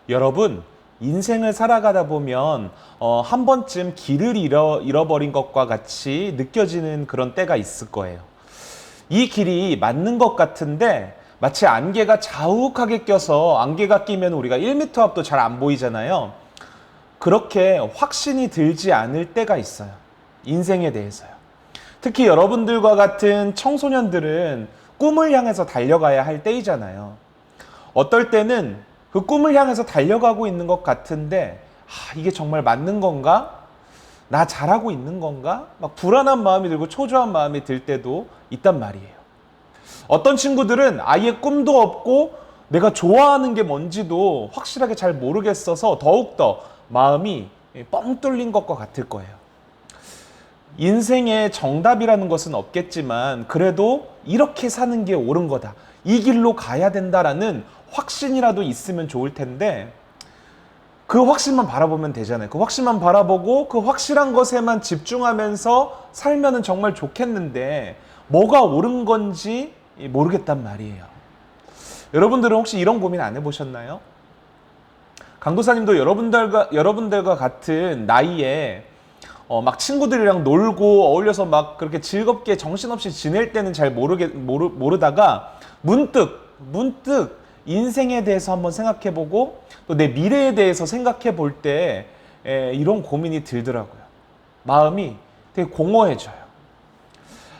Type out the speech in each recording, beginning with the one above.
여러분, 인생을 살아가다 보면 한 번쯤 길을 잃어버린 것과 같이 느껴지는 그런 때가 있을 거예요. 이 길이 맞는 것 같은데 마치 안개가 자욱하게 껴서, 안개가 끼면 우리가 1m 앞도 잘 안 보이잖아요. 그렇게 확신이 들지 않을 때가 있어요. 인생에 대해서요. 특히 여러분들과 같은 청소년들은 꿈을 향해서 달려가야 할 때이잖아요. 어떨 때는 그 꿈을 향해서 달려가고 있는 것 같은데, 이게 정말 맞는 건가? 나 잘하고 있는 건가? 막 불안한 마음이 들고 초조한 마음이 들 때도 있단 말이에요. 어떤 친구들은 아예 꿈도 없고 내가 좋아하는 게 뭔지도 확실하게 잘 모르겠어서 더욱더 마음이 뻥 뚫린 것과 같을 거예요. 인생에 정답이라는 것은 없겠지만 그래도 이렇게 사는 게 옳은 거다, 이 길로 가야 된다라는 확신이라도 있으면 좋을 텐데, 그 확신만 바라보면 되잖아요. 그 확신만 바라보고 그 확실한 것에만 집중하면서 살면은 정말 좋겠는데 뭐가 옳은 건지 모르겠단 말이에요. 여러분들은 혹시 이런 고민 안 해보셨나요? 강도사님도 여러분들과 같은 나이에 막 친구들이랑 놀고 어울려서 막 그렇게 즐겁게 정신없이 지낼 때는 잘 모르다가 문득 인생에 대해서 한번 생각해보고 또 내 미래에 대해서 생각해볼 때 이런 고민이 들더라고요. 마음이 되게 공허해져요.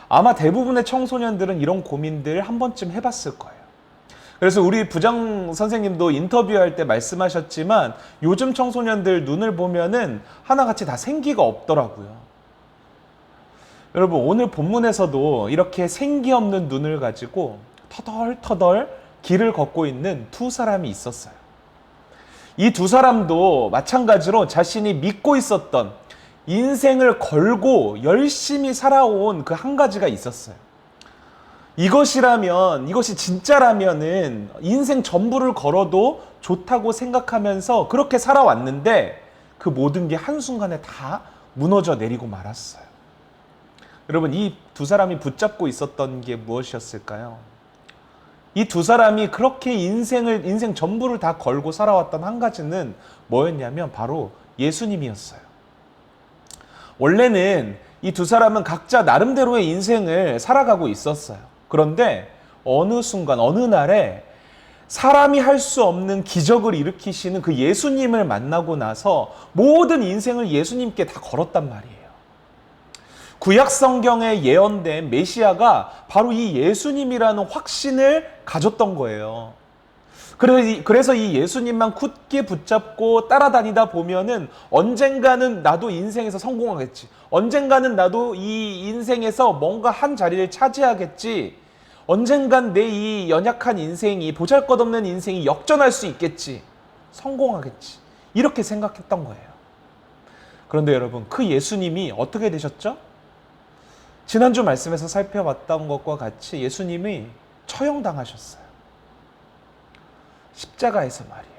아마 대부분의 청소년들은 이런 고민들 한 번쯤 해봤을 거예요. 그래서 우리 부장 선생님도 인터뷰할 때 말씀하셨지만 요즘 청소년들 눈을 보면은 하나같이 다 생기가 없더라고요. 여러분, 오늘 본문에서도 이렇게 생기 없는 눈을 가지고 터덜터덜 길을 걷고 있는 두 사람이 있었어요. 이 두 사람도 마찬가지로 자신이 믿고 있었던, 인생을 걸고 열심히 살아온 그 한 가지가 있었어요. 이것이 진짜라면은 인생 전부를 걸어도 좋다고 생각하면서 그렇게 살아왔는데 그 모든 게 한순간에 다 무너져 내리고 말았어요. 여러분, 이 두 사람이 붙잡고 있었던 게 무엇이었을까요? 이 두 사람이 그렇게 인생 전부를 다 걸고 살아왔던 한 가지는 뭐였냐면 바로 예수님이었어요. 원래는 이 두 사람은 각자 나름대로의 인생을 살아가고 있었어요. 그런데 어느 순간, 어느 날에 사람이 할 수 없는 기적을 일으키시는 그 예수님을 만나고 나서 모든 인생을 예수님께 다 걸었단 말이에요. 구약 성경에 예언된 메시아가 바로 이 예수님이라는 확신을 가졌던 거예요. 그래서 이 예수님만 굳게 붙잡고 따라다니다 보면은 언젠가는 나도 인생에서 성공하겠지. 언젠가는 나도 이 인생에서 뭔가 한 자리를 차지하겠지. 언젠간 내 이 연약한 인생이, 보잘것없는 인생이 역전할 수 있겠지. 성공하겠지. 이렇게 생각했던 거예요. 그런데 여러분, 그 예수님이 어떻게 되셨죠? 지난주 말씀에서 살펴봤던 것과 같이 예수님이 처형당하셨어요. 십자가에서 말이에요.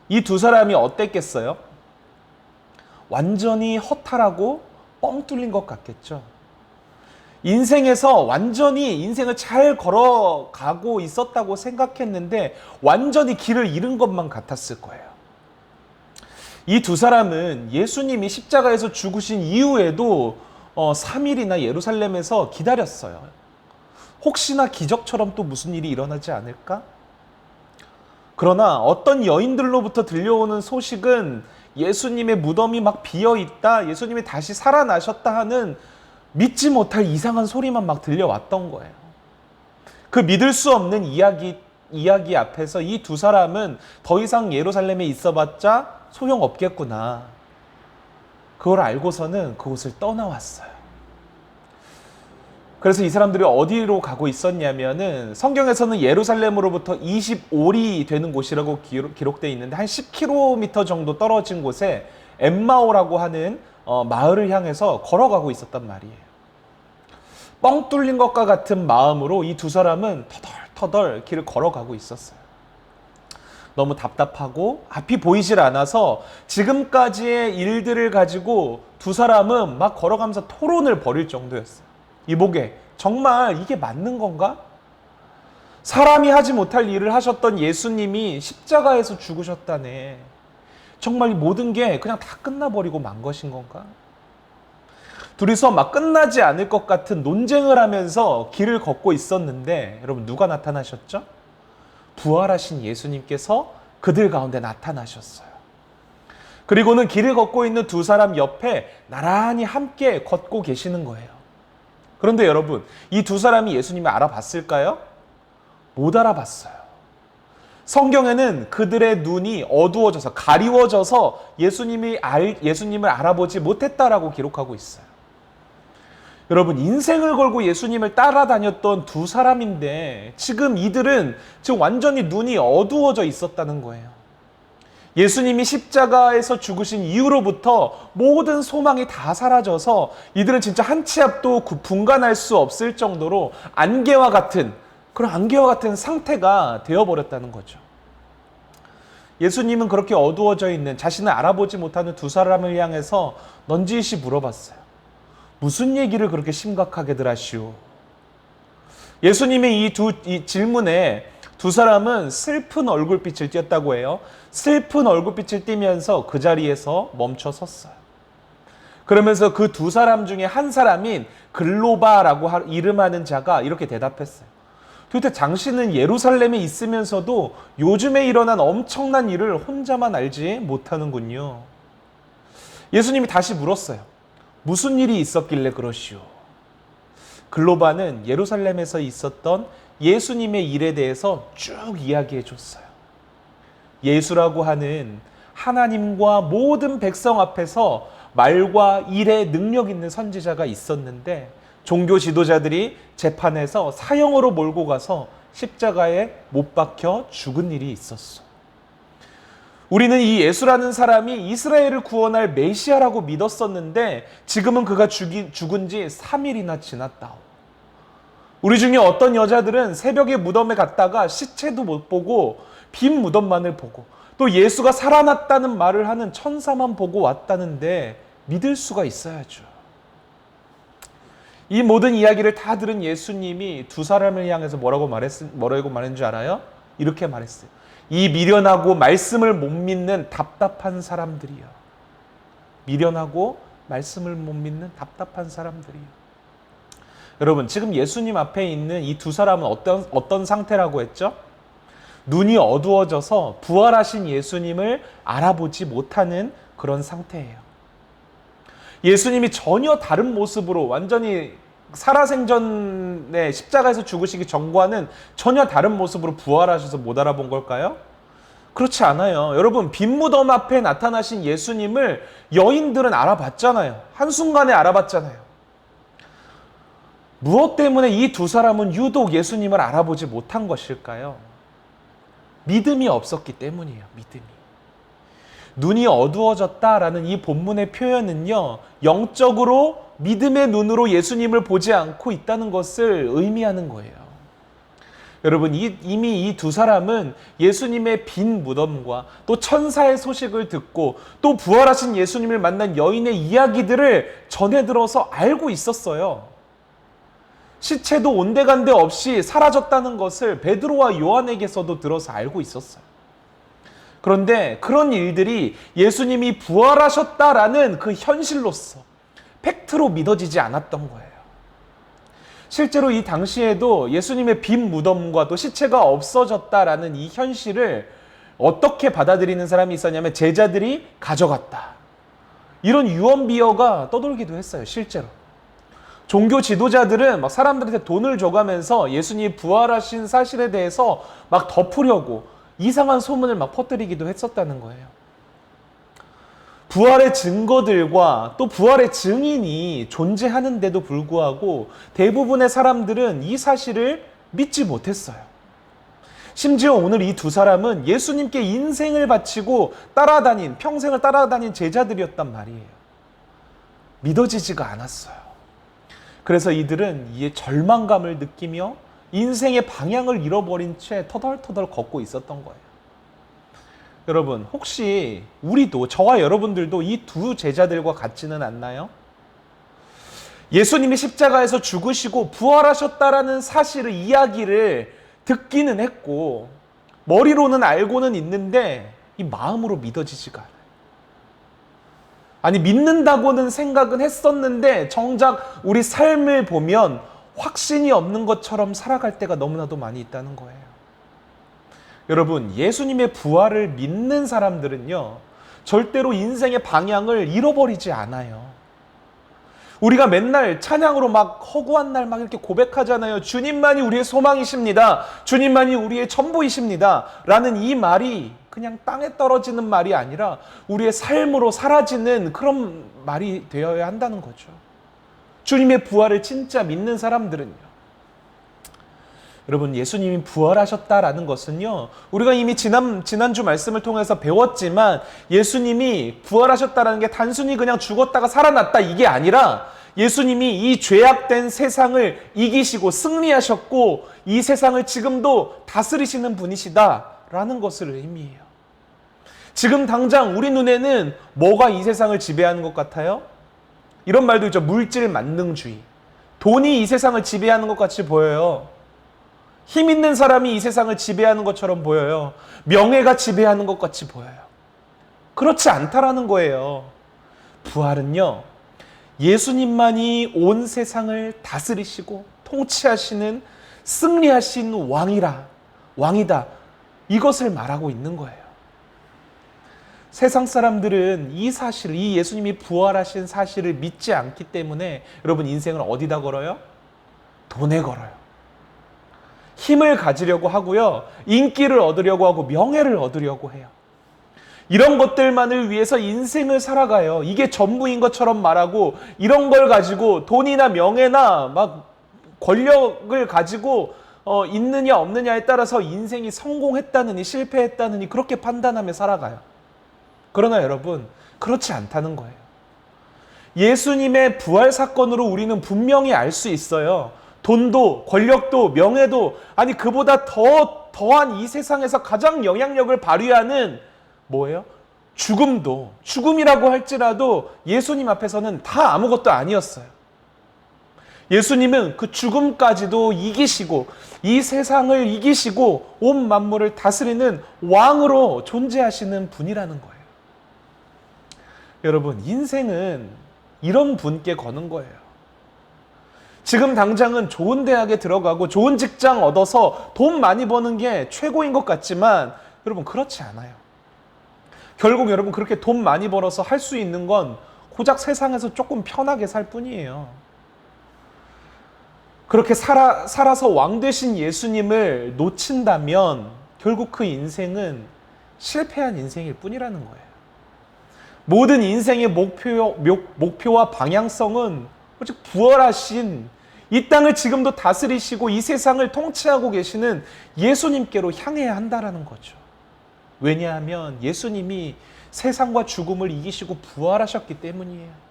이 두 사람이 어땠겠어요? 완전히 허탈하고 뻥 뚫린 것 같겠죠. 인생에서 완전히 인생을 잘 걸어가고 있었다고 생각했는데 완전히 길을 잃은 것만 같았을 거예요. 이 두 사람은 예수님이 십자가에서 죽으신 이후에도 3일이나 예루살렘에서 기다렸어요. 혹시나 기적처럼 또 무슨 일이 일어나지 않을까? 그러나 어떤 여인들로부터 들려오는 소식은 예수님의 무덤이 막 비어있다, 예수님이 다시 살아나셨다 하는 믿지 못할 이상한 소리만 막 들려왔던 거예요. 그 믿을 수 없는 이야기 앞에서 이 두 사람은 더 이상 예루살렘에 있어봤자 소용없겠구나, 그걸 알고서는 그곳을 떠나왔어요. 그래서 이 사람들이 어디로 가고 있었냐면은 성경에서는 예루살렘으로부터 25리 되는 곳이라고 기록되어 있는데 한 10km 정도 떨어진 곳에 엠마오라고 하는 마을을 향해서 걸어가고 있었단 말이에요. 뻥 뚫린 것과 같은 마음으로 이 두 사람은 터덜터덜 길을 걸어가고 있었어요. 너무 답답하고 앞이 보이질 않아서 지금까지의 일들을 가지고 두 사람은 막 걸어가면서 토론을 벌일 정도였어요. 이보게, 정말 이게 맞는 건가? 사람이 하지 못할 일을 하셨던 예수님이 십자가에서 죽으셨다네. 정말 이 모든 게 그냥 다 끝나버리고 만 것인 건가? 둘이서 막 끝나지 않을 것 같은 논쟁을 하면서 길을 걷고 있었는데 여러분 누가 나타나셨죠? 부활하신 예수님께서 그들 가운데 나타나셨어요. 그리고는 길을 걷고 있는 두 사람 옆에 나란히 함께 걷고 계시는 거예요. 그런데 여러분, 이 두 사람이 예수님을 알아봤을까요? 못 알아봤어요. 성경에는 그들의 눈이 어두워져서 가리워져서 예수님을 알아보지 못했다라고 기록하고 있어요. 여러분, 인생을 걸고 예수님을 따라다녔던 두 사람인데 지금 이들은 지금 완전히 눈이 어두워져 있었다는 거예요. 예수님이 십자가에서 죽으신 이후로부터 모든 소망이 다 사라져서 이들은 진짜 한 치 앞도 분간할 수 없을 정도로 안개와 같은 상태가 되어버렸다는 거죠. 예수님은 그렇게 어두워져 있는 자신을 알아보지 못하는 두 사람을 향해서 넌지시 물어봤어요. 무슨 얘기를 그렇게 심각하게들 하시오? 예수님의 이 질문에 두 사람은 슬픈 얼굴빛을 띄었다고 해요. 슬픈 얼굴빛을 띠면서 그 자리에서 멈춰 섰어요. 그러면서 그 두 사람 중에 한 사람인 글로바라고 이름하는 자가 이렇게 대답했어요. 도대체 당신은 예루살렘에 있으면서도 요즘에 일어난 엄청난 일을 혼자만 알지 못하는군요. 예수님이 다시 물었어요. 무슨 일이 있었길래 그러시오? 글로바는 예루살렘에서 있었던 예수님의 일에 대해서 쭉 이야기해 줬어요. 예수라고 하는 하나님과 모든 백성 앞에서 말과 일에 능력 있는 선지자가 있었는데 종교 지도자들이 재판에서 사형으로 몰고 가서 십자가에 못 박혀 죽은 일이 있었어. 우리는 이 예수라는 사람이 이스라엘을 구원할 메시아라고 믿었었는데 지금은 그가 죽은 지 3일이나 지났다오. 우리 중에 어떤 여자들은 새벽에 무덤에 갔다가 시체도 못 보고 빈 무덤만을 보고 또 예수가 살아났다는 말을 하는 천사만 보고 왔다는데 믿을 수가 있어야죠. 이 모든 이야기를 다 들은 예수님이 두 사람을 향해서 뭐라고 말했는 줄 알아요? 이렇게 말했어요. 이 미련하고 말씀을 못 믿는 답답한 사람들이요. 미련하고 말씀을 못 믿는 답답한 사람들이요. 여러분, 지금 예수님 앞에 있는 이 두 사람은 어떤 상태라고 했죠? 눈이 어두워져서 부활하신 예수님을 알아보지 못하는 그런 상태예요. 예수님이 전혀 다른 모습으로 완전히 살아생전에 십자가에서 죽으시기 전과는 전혀 다른 모습으로 부활하셔서 못 알아본 걸까요? 그렇지 않아요. 여러분, 빈 무덤 앞에 나타나신 예수님을 여인들은 알아봤잖아요. 한순간에 알아봤잖아요. 무엇 때문에 이 두 사람은 유독 예수님을 알아보지 못한 것일까요? 믿음이 없었기 때문이에요. 믿음이. 눈이 어두워졌다라는 이 본문의 표현은요, 영적으로 믿음의 눈으로 예수님을 보지 않고 있다는 것을 의미하는 거예요. 여러분, 이미 이 두 사람은 예수님의 빈 무덤과 또 천사의 소식을 듣고 또 부활하신 예수님을 만난 여인의 이야기들을 전해 들어서 알고 있었어요. 시체도 온데간데 없이 사라졌다는 것을 베드로와 요한에게서도 들어서 알고 있었어요. 그런데 그런 일들이 예수님이 부활하셨다라는 그 현실로서 팩트로 믿어지지 않았던 거예요. 실제로 이 당시에도 예수님의 빈 무덤과 또 시체가 없어졌다라는 이 현실을 어떻게 받아들이는 사람이 있었냐면 제자들이 가져갔다. 이런 유언비어가 떠돌기도 했어요. 실제로. 종교 지도자들은 막 사람들한테 돈을 줘가면서 예수님이 부활하신 사실에 대해서 막 덮으려고 이상한 소문을 막 퍼뜨리기도 했었다는 거예요. 부활의 증거들과 또 부활의 증인이 존재하는데도 불구하고 대부분의 사람들은 이 사실을 믿지 못했어요. 심지어 오늘 이 두 사람은 예수님께 인생을 바치고 평생을 따라다닌 제자들이었단 말이에요. 믿어지지가 않았어요. 그래서 이들은 이에 절망감을 느끼며 인생의 방향을 잃어버린 채 터덜터덜 걷고 있었던 거예요. 여러분, 혹시 우리도, 저와 여러분들도 이 두 제자들과 같지는 않나요? 예수님이 십자가에서 죽으시고 부활하셨다라는 사실을, 이야기를 듣기는 했고 머리로는 알고는 있는데 이 마음으로 믿어지지가 않아요. 아니, 믿는다고는 생각은 했었는데 정작 우리 삶을 보면 확신이 없는 것처럼 살아갈 때가 너무나도 많이 있다는 거예요. 여러분, 예수님의 부활을 믿는 사람들은요, 절대로 인생의 방향을 잃어버리지 않아요. 우리가 맨날 찬양으로 막 허구한 날 막 이렇게 고백하잖아요. 주님만이 우리의 소망이십니다. 주님만이 우리의 전부이십니다. 라는 이 말이 그냥 땅에 떨어지는 말이 아니라 우리의 삶으로 사라지는 그런 말이 되어야 한다는 거죠. 주님의 부활을 진짜 믿는 사람들은요. 여러분, 예수님이 부활하셨다라는 것은요, 우리가 이미 지난주 말씀을 통해서 배웠지만 예수님이 부활하셨다라는 게 단순히 그냥 죽었다가 살아났다 이게 아니라 예수님이 이 죄악된 세상을 이기시고 승리하셨고 이 세상을 지금도 다스리시는 분이시다라는 것을 의미해요. 지금 당장 우리 눈에는 뭐가 이 세상을 지배하는 것 같아요? 이런 말도 있죠. 물질 만능주의. 돈이 이 세상을 지배하는 것 같이 보여요. 힘 있는 사람이 이 세상을 지배하는 것처럼 보여요. 명예가 지배하는 것 같이 보여요. 그렇지 않다라는 거예요. 부활은요, 예수님만이 온 세상을 다스리시고 통치하시는 승리하신 왕이다. 이것을 말하고 있는 거예요. 세상 사람들은 이 사실, 이 예수님이 부활하신 사실을 믿지 않기 때문에 여러분, 인생을 어디다 걸어요? 돈에 걸어요. 힘을 가지려고 하고요. 인기를 얻으려고 하고 명예를 얻으려고 해요. 이런 것들만을 위해서 인생을 살아가요. 이게 전부인 것처럼 말하고 이런 걸 가지고 돈이나 명예나 막 권력을 가지고 있느냐 없느냐에 따라서 인생이 성공했다느니 실패했다느니 그렇게 판단하며 살아가요. 그러나 여러분, 그렇지 않다는 거예요. 예수님의 부활 사건으로 우리는 분명히 알 수 있어요. 돈도 권력도 명예도, 아니 그보다 더한 이 세상에서 가장 영향력을 발휘하는 뭐예요? 죽음이라고 할지라도 예수님 앞에서는 다 아무것도 아니었어요. 예수님은 그 죽음까지도 이기시고 이 세상을 이기시고 온 만물을 다스리는 왕으로 존재하시는 분이라는 거예요. 여러분, 인생은 이런 분께 거는 거예요. 지금 당장은 좋은 대학에 들어가고 좋은 직장 얻어서 돈 많이 버는 게 최고인 것 같지만 여러분, 그렇지 않아요. 결국 여러분, 그렇게 돈 많이 벌어서 할 수 있는 건 고작 세상에서 조금 편하게 살 뿐이에요. 그렇게 살아서 왕 되신 예수님을 놓친다면 결국 그 인생은 실패한 인생일 뿐이라는 거예요. 모든 인생의 목표와 방향성은 오직 부활하신 이 땅을 지금도 다스리시고 이 세상을 통치하고 계시는 예수님께로 향해야 한다는 거죠. 왜냐하면 예수님이 세상과 죽음을 이기시고 부활하셨기 때문이에요.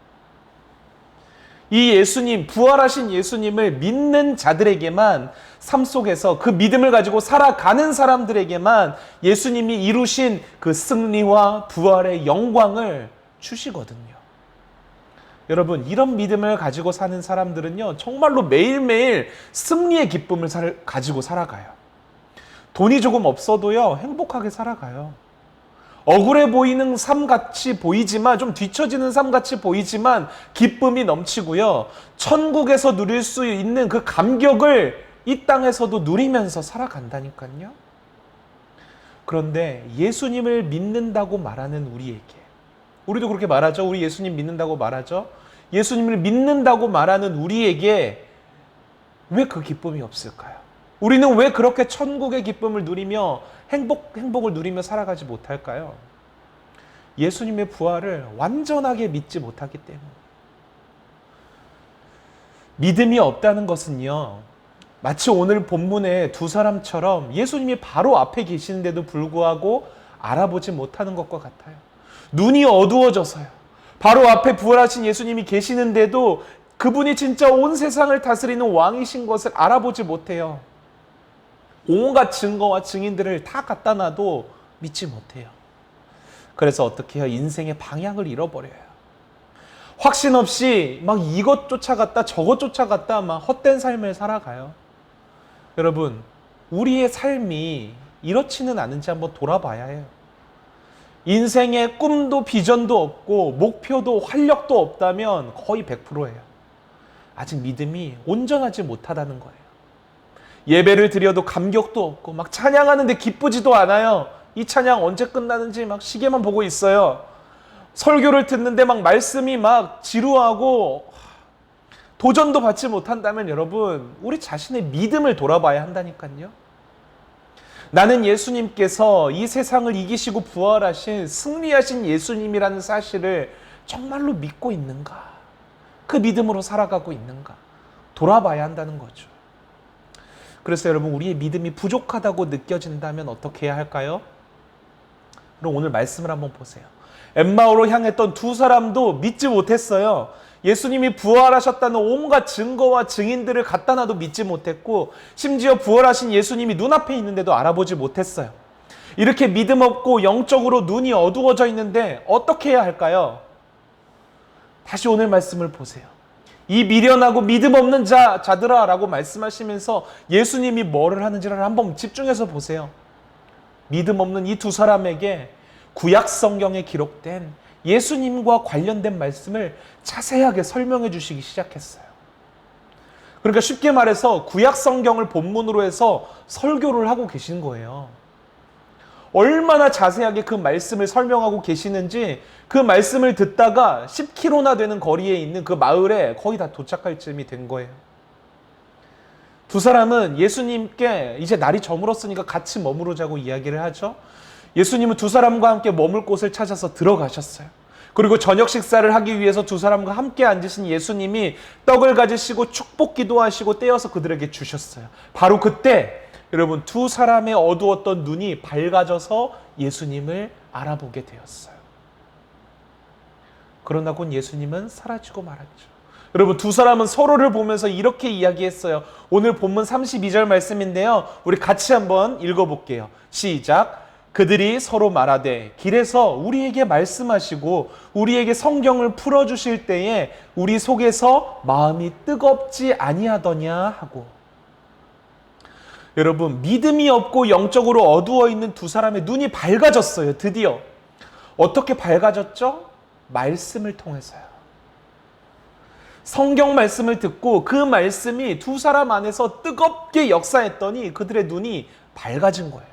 이 예수님, 부활하신 예수님을 믿는 자들에게만, 삶 속에서 그 믿음을 가지고 살아가는 사람들에게만 예수님이 이루신 그 승리와 부활의 영광을 주시거든요. 여러분, 이런 믿음을 가지고 사는 사람들은요, 정말로 매일매일 승리의 기쁨을 가지고 살아가요. 돈이 조금 없어도요, 행복하게 살아가요. 억울해 보이는 삶같이 보이지만, 좀 뒤처지는 삶같이 보이지만 기쁨이 넘치고요, 천국에서 누릴 수 있는 그 감격을 이 땅에서도 누리면서 살아간다니까요. 그런데 예수님을 믿는다고 말하는 우리도 그렇게 말하죠. 우리 예수님 믿는다고 말하죠. 예수님을 믿는다고 말하는 우리에게 왜 그 기쁨이 없을까요? 우리는 왜 그렇게 천국의 기쁨을 누리며 행복을 누리며 살아가지 못할까요? 예수님의 부활을 완전하게 믿지 못하기 때문에. 믿음이 없다는 것은요, 마치 오늘 본문의 두 사람처럼 예수님이 바로 앞에 계시는데도 불구하고 알아보지 못하는 것과 같아요. 눈이 어두워져서요, 바로 앞에 부활하신 예수님이 계시는데도 그분이 진짜 온 세상을 다스리는 왕이신 것을 알아보지 못해요. 온갖 증거와 증인들을 다 갖다 놔도 믿지 못해요. 그래서 어떻게 해요? 인생의 방향을 잃어버려요. 확신 없이 막 이것 쫓아갔다 저것 쫓아갔다 막 헛된 삶을 살아가요. 여러분, 우리의 삶이 이렇지는 않은지 한번 돌아봐야 해요. 인생에 꿈도 비전도 없고 목표도 활력도 없다면 거의 100%예요. 아직 믿음이 온전하지 못하다는 거예요. 예배를 드려도 감격도 없고 막 찬양하는데 기쁘지도 않아요. 이 찬양 언제 끝나는지 막 시계만 보고 있어요. 설교를 듣는데 막 말씀이 막 지루하고 도전도 받지 못한다면 여러분, 우리 자신의 믿음을 돌아봐야 한다니까요. 나는 예수님께서 이 세상을 이기시고 부활하신 승리하신 예수님이라는 사실을 정말로 믿고 있는가? 그 믿음으로 살아가고 있는가? 돌아봐야 한다는 거죠. 그래서 여러분, 우리의 믿음이 부족하다고 느껴진다면 어떻게 해야 할까요? 그럼 오늘 말씀을 한번 보세요. 엠마오로 향했던 두 사람도 믿지 못했어요. 예수님이 부활하셨다는 온갖 증거와 증인들을 갖다 놔도 믿지 못했고, 심지어 부활하신 예수님이 눈앞에 있는데도 알아보지 못했어요. 이렇게 믿음 없고 영적으로 눈이 어두워져 있는데 어떻게 해야 할까요? 다시 오늘 말씀을 보세요. 이 미련하고 믿음 없는 자들아 라고 말씀하시면서 예수님이 뭐를 하는지를 한번 집중해서 보세요. 믿음 없는 이 두 사람에게 구약 성경에 기록된 예수님과 관련된 말씀을 자세하게 설명해 주시기 시작했어요. 그러니까 쉽게 말해서 구약 성경을 본문으로 해서 설교를 하고 계신 거예요. 얼마나 자세하게 그 말씀을 설명하고 계시는지 그 말씀을 듣다가 10km나 되는 거리에 있는 그 마을에 거의 다 도착할 쯤이 된 거예요. 두 사람은 예수님께 이제 날이 저물었으니까 같이 머무르자고 이야기를 하죠. 예수님은 두 사람과 함께 머물 곳을 찾아서 들어가셨어요. 그리고 저녁 식사를 하기 위해서 두 사람과 함께 앉으신 예수님이 떡을 가지시고 축복 기도하시고 떼어서 그들에게 주셨어요. 바로 그때 여러분, 두 사람의 어두웠던 눈이 밝아져서 예수님을 알아보게 되었어요. 그러나 곧 예수님은 사라지고 말았죠. 여러분, 두 사람은 서로를 보면서 이렇게 이야기했어요. 오늘 본문 32절 말씀인데요. 우리 같이 한번 읽어볼게요. 시작. 그들이 서로 말하되 길에서 우리에게 말씀하시고 우리에게 성경을 풀어주실 때에 우리 속에서 마음이 뜨겁지 아니하더냐 하고. 여러분, 믿음이 없고 영적으로 어두워 있는 두 사람의 눈이 밝아졌어요. 드디어. 어떻게 밝아졌죠? 말씀을 통해서요. 성경 말씀을 듣고 그 말씀이 두 사람 안에서 뜨겁게 역사했더니 그들의 눈이 밝아진 거예요.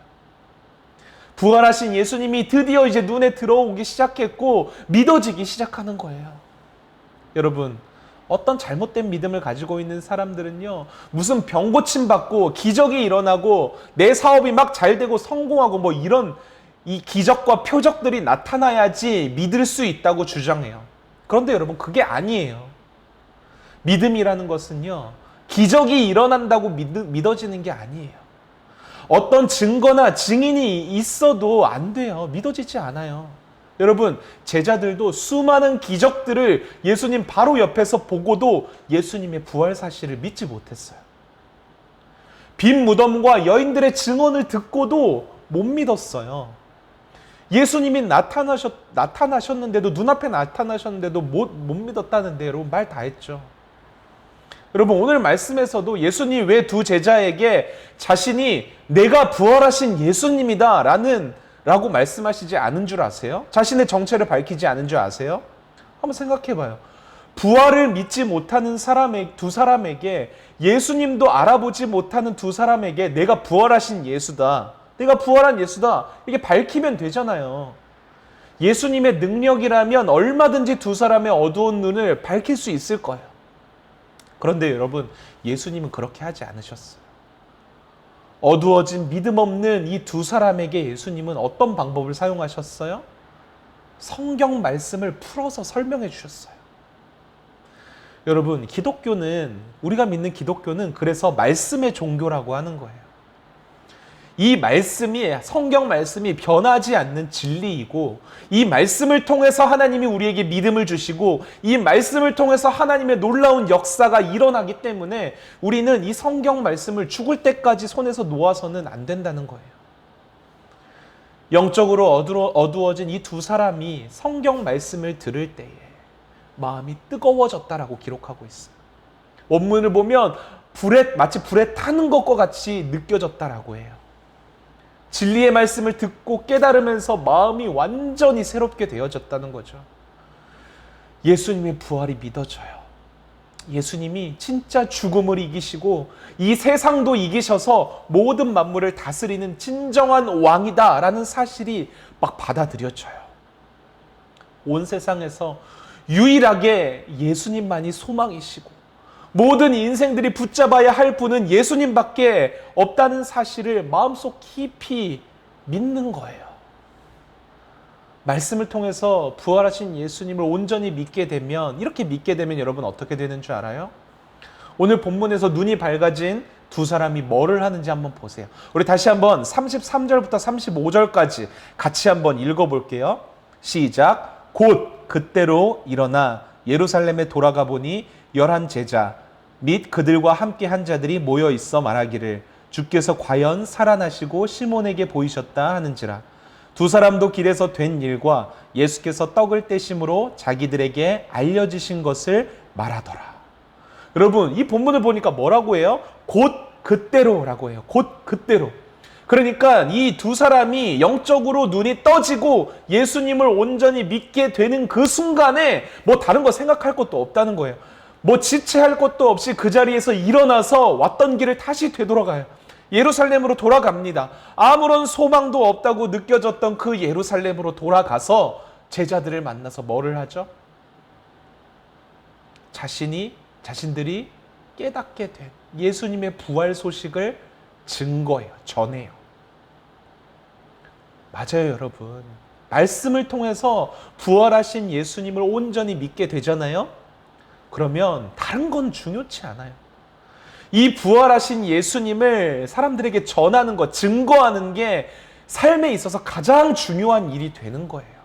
부활하신 예수님이 드디어 이제 눈에 들어오기 시작했고 믿어지기 시작하는 거예요. 여러분, 어떤 잘못된 믿음을 가지고 있는 사람들은요, 무슨 병 고침 받고 기적이 일어나고 내 사업이 막 잘 되고 성공하고 뭐 이런 이 기적과 표적들이 나타나야지 믿을 수 있다고 주장해요. 그런데 여러분, 그게 아니에요. 믿음이라는 것은요, 기적이 일어난다고 믿어지는 게 아니에요. 어떤 증거나 증인이 있어도 안 돼요. 믿어지지 않아요. 여러분, 제자들도 수많은 기적들을 예수님 바로 옆에서 보고도 예수님의 부활 사실을 믿지 못했어요. 빈 무덤과 여인들의 증언을 듣고도 못 믿었어요. 예수님이 나타나셨는데도, 눈앞에 나타나셨는데도 못 믿었다는데 여러분, 말 다 했죠. 여러분, 오늘 말씀에서도 예수님이 왜 두 제자에게 자신이 내가 부활하신 예수님이다 라고 말씀하시지 않은 줄 아세요? 자신의 정체를 밝히지 않은 줄 아세요? 한번 생각해 봐요. 부활을 믿지 못하는 두 사람에게, 예수님도 알아보지 못하는 두 사람에게 내가 부활하신 예수다, 내가 부활한 예수다, 이게 밝히면 되잖아요. 예수님의 능력이라면 얼마든지 두 사람의 어두운 눈을 밝힐 수 있을 거예요. 그런데 여러분, 예수님은 그렇게 하지 않으셨어요. 어두워진 믿음 없는 이 두 사람에게 예수님은 어떤 방법을 사용하셨어요? 성경 말씀을 풀어서 설명해 주셨어요. 여러분, 우리가 믿는 기독교는 그래서 말씀의 종교라고 하는 거예요. 이 말씀이, 성경 말씀이 변하지 않는 진리이고, 이 말씀을 통해서 하나님이 우리에게 믿음을 주시고, 이 말씀을 통해서 하나님의 놀라운 역사가 일어나기 때문에 우리는 이 성경 말씀을 죽을 때까지 손에서 놓아서는 안 된다는 거예요. 영적으로 어두워진 이 두 사람이 성경 말씀을 들을 때에 마음이 뜨거워졌다라고 기록하고 있어요. 원문을 보면 마치 불에 타는 것과 같이 느껴졌다라고 해요. 진리의 말씀을 듣고 깨달으면서 마음이 완전히 새롭게 되어졌다는 거죠. 예수님의 부활이 믿어져요. 예수님이 진짜 죽음을 이기시고 이 세상도 이기셔서 모든 만물을 다스리는 진정한 왕이다라는 사실이 막 받아들여져요. 온 세상에서 유일하게 예수님만이 소망이시고 모든 인생들이 붙잡아야 할 분은 예수님밖에 없다는 사실을 마음속 깊이 믿는 거예요. 말씀을 통해서 부활하신 예수님을 온전히 믿게 되면, 이렇게 믿게 되면 여러분 어떻게 되는 줄 알아요? 오늘 본문에서 눈이 밝아진 두 사람이 뭐를 하는지 한번 보세요. 우리 다시 한번 33절부터 35절까지 같이 한번 읽어볼게요. 시작. 곧 그때로 일어나 예루살렘에 돌아가 보니 11 제자 및 그들과 함께 한 자들이 모여 있어 말하기를 주께서 과연 살아나시고 시몬에게 보이셨다 하는지라. 두 사람도 길에서 된 일과 예수께서 떡을 떼심으로 자기들에게 알려지신 것을 말하더라. 여러분, 이 본문을 보니까 뭐라고 해요? 곧 그때로라고 해요. 곧 그때로. 그러니까 이 두 사람이 영적으로 눈이 떠지고 예수님을 온전히 믿게 되는 그 순간에 뭐 다른 거 생각할 것도 없다는 거예요. 뭐 지체할 것도 없이 그 자리에서 일어나서 왔던 길을 다시 되돌아가요. 예루살렘으로 돌아갑니다. 아무런 소망도 없다고 느껴졌던 그 예루살렘으로 돌아가서 제자들을 만나서 뭐를 하죠? 자신들이 깨닫게 된 예수님의 부활 소식을 증거해요. 전해요. 맞아요, 여러분. 말씀을 통해서 부활하신 예수님을 온전히 믿게 되잖아요. 그러면 다른 건 중요치 않아요. 이 부활하신 예수님을 사람들에게 전하는 것, 증거하는 게 삶에 있어서 가장 중요한 일이 되는 거예요.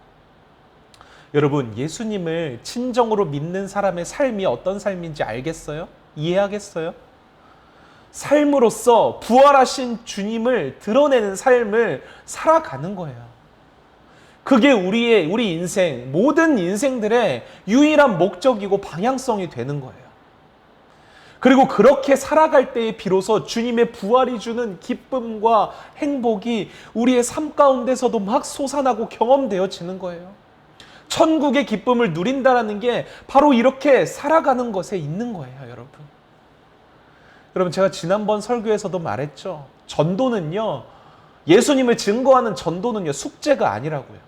여러분, 예수님을 진정으로 믿는 사람의 삶이 어떤 삶인지 알겠어요? 이해하겠어요? 삶으로서 부활하신 주님을 드러내는 삶을 살아가는 거예요. 그게 우리 인생, 모든 인생들의 유일한 목적이고 방향성이 되는 거예요. 그리고 그렇게 살아갈 때에 비로소 주님의 부활이 주는 기쁨과 행복이 우리의 삶 가운데서도 막 솟아나고 경험되어지는 거예요. 천국의 기쁨을 누린다는 게 바로 이렇게 살아가는 것에 있는 거예요, 여러분. 여러분, 제가 지난번 설교에서도 말했죠. 전도는요, 예수님을 증거하는 전도는요, 숙제가 아니라고요.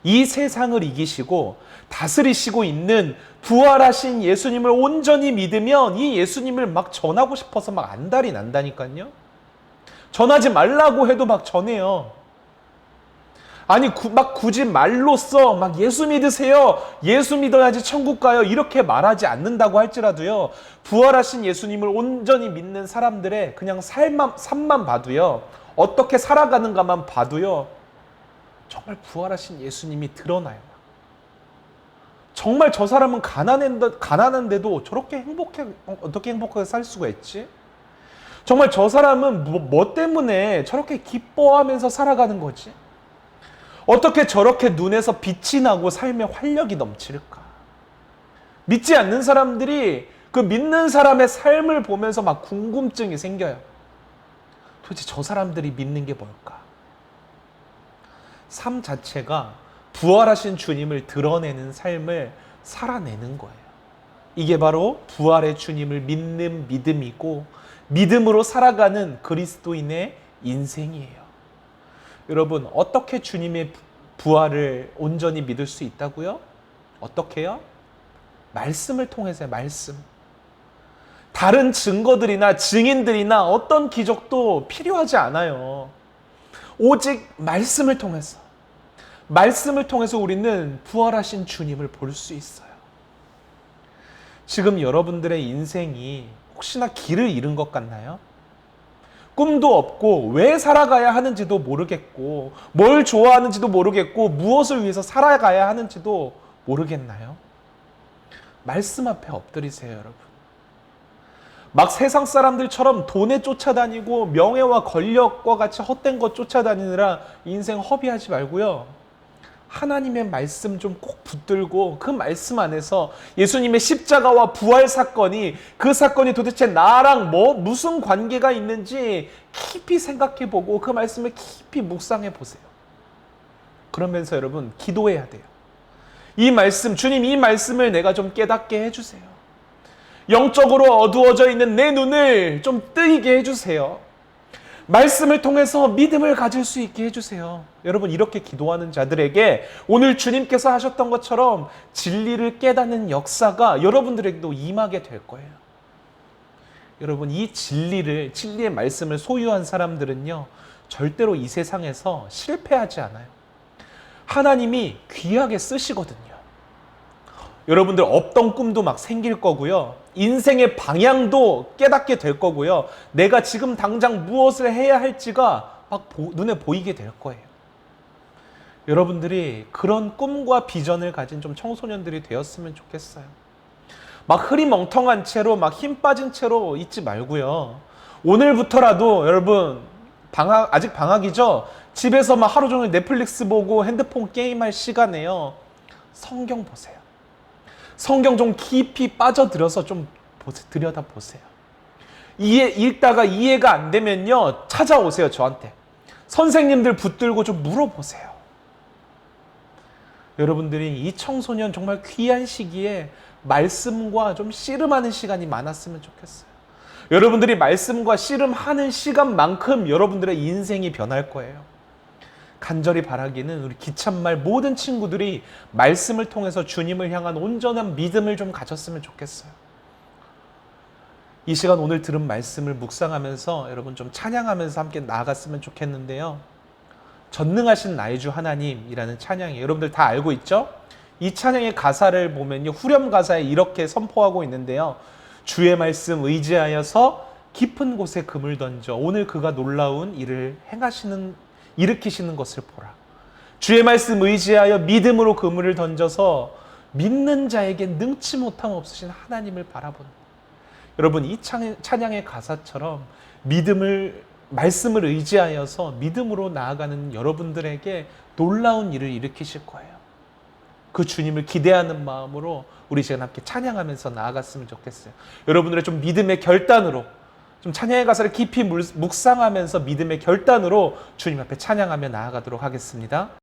이 세상을 이기시고 다스리시고 있는 부활하신 예수님을 온전히 믿으면 이 예수님을 막 전하고 싶어서 막 안달이 난다니까요. 전하지 말라고 해도 막 전해요. 아니 막 굳이 말로써 막 예수 믿으세요, 예수 믿어야지 천국 가요, 이렇게 말하지 않는다고 할지라도요, 부활하신 예수님을 온전히 믿는 사람들의 그냥 삶만 봐도요, 어떻게 살아가는가만 봐도요, 정말 부활하신 예수님이 드러나요. 정말 저 사람은 가난한데도 저렇게 어떻게 행복하게 살 수가 있지? 정말 저 사람은 뭐 때문에 저렇게 기뻐하면서 살아가는 거지? 어떻게 저렇게 눈에서 빛이 나고 삶에 활력이 넘칠까? 믿지 않는 사람들이 그 믿는 사람의 삶을 보면서 막 궁금증이 생겨요. 도대체 저 사람들이 믿는 게 뭘까? 삶 자체가 부활하신 주님을 드러내는 삶을 살아내는 거예요. 이게 바로 부활의 주님을 믿는 믿음이고 믿음으로 살아가는 그리스도인의 인생이에요. 여러분, 어떻게 주님의 부활을 온전히 믿을 수 있다고요? 어떻게요? 말씀을 통해서요, 말씀. 다른 증거들이나 증인들이나 어떤 기적도 필요하지 않아요. 오직 말씀을 통해서 우리는 부활하신 주님을 볼 수 있어요. 지금 여러분들의 인생이 혹시나 길을 잃은 것 같나요? 꿈도 없고 왜 살아가야 하는지도 모르겠고 뭘 좋아하는지도 모르겠고 무엇을 위해서 살아가야 하는지도 모르겠나요? 말씀 앞에 엎드리세요, 여러분. 막 세상 사람들처럼 돈에 쫓아다니고 명예와 권력과 같이 헛된 것 쫓아다니느라 인생 허비하지 말고요. 하나님의 말씀 좀 꼭 붙들고 그 말씀 안에서 예수님의 십자가와 부활 사건이 그 사건이 도대체 나랑 무슨 관계가 있는지 깊이 생각해 보고 그 말씀을 깊이 묵상해 보세요. 그러면서 여러분 기도해야 돼요. 이 말씀, 주님 이 말씀을 내가 좀 깨닫게 해주세요. 영적으로 어두워져 있는 내 눈을 좀 뜨이게 해주세요. 말씀을 통해서 믿음을 가질 수 있게 해주세요. 여러분 이렇게 기도하는 자들에게 오늘 주님께서 하셨던 것처럼 진리를 깨닫는 역사가 여러분들에게도 임하게 될 거예요. 여러분 이 진리의 말씀을 소유한 사람들은요 절대로 이 세상에서 실패하지 않아요. 하나님이 귀하게 쓰시거든요. 여러분들 없던 꿈도 막 생길 거고요. 인생의 방향도 깨닫게 될 거고요. 내가 지금 당장 무엇을 해야 할지가 막 눈에 보이게 될 거예요. 여러분들이 그런 꿈과 비전을 가진 좀 청소년들이 되었으면 좋겠어요. 막 흐리멍텅한 채로 막 힘 빠진 채로 있지 말고요. 오늘부터라도 여러분 아직 방학이죠? 집에서 막 하루 종일 넷플릭스 보고 핸드폰 게임할 시간에요. 성경 보세요. 성경 좀 깊이 빠져들어서 좀 들여다보세요. 읽다가 이해가 안 되면요. 찾아오세요, 저한테. 선생님들 붙들고 좀 물어보세요. 여러분들이 이 청소년 정말 귀한 시기에 말씀과 좀 씨름하는 시간이 많았으면 좋겠어요. 여러분들이 말씀과 씨름하는 시간만큼 여러분들의 인생이 변할 거예요. 간절히 바라기는 우리 기참말 모든 친구들이 말씀을 통해서 주님을 향한 온전한 믿음을 좀 가졌으면 좋겠어요. 이 시간 오늘 들은 말씀을 묵상하면서 여러분 좀 찬양하면서 함께 나아갔으면 좋겠는데요. 전능하신 나의 주 하나님이라는 찬양이 여러분들 다 알고 있죠? 이 찬양의 가사를 보면요. 후렴 가사에 이렇게 선포하고 있는데요. 주의 말씀 의지하여서 깊은 곳에 금을 던져 오늘 그가 놀라운 일을 일으키시는 것을 보라. 주의 말씀 의지하여 믿음으로 그물을 던져서 믿는 자에게 능치 못함 없으신 하나님을 바라본다. 여러분 이 찬양의 가사처럼 말씀을 의지하여서 믿음으로 나아가는 여러분들에게 놀라운 일을 일으키실 거예요. 그 주님을 기대하는 마음으로 우리 시간 함께 찬양하면서 나아갔으면 좋겠어요. 여러분들의 좀 믿음의 결단으로 좀 찬양의 가사를 깊이 묵상하면서 믿음의 결단으로 주님 앞에 찬양하며 나아가도록 하겠습니다.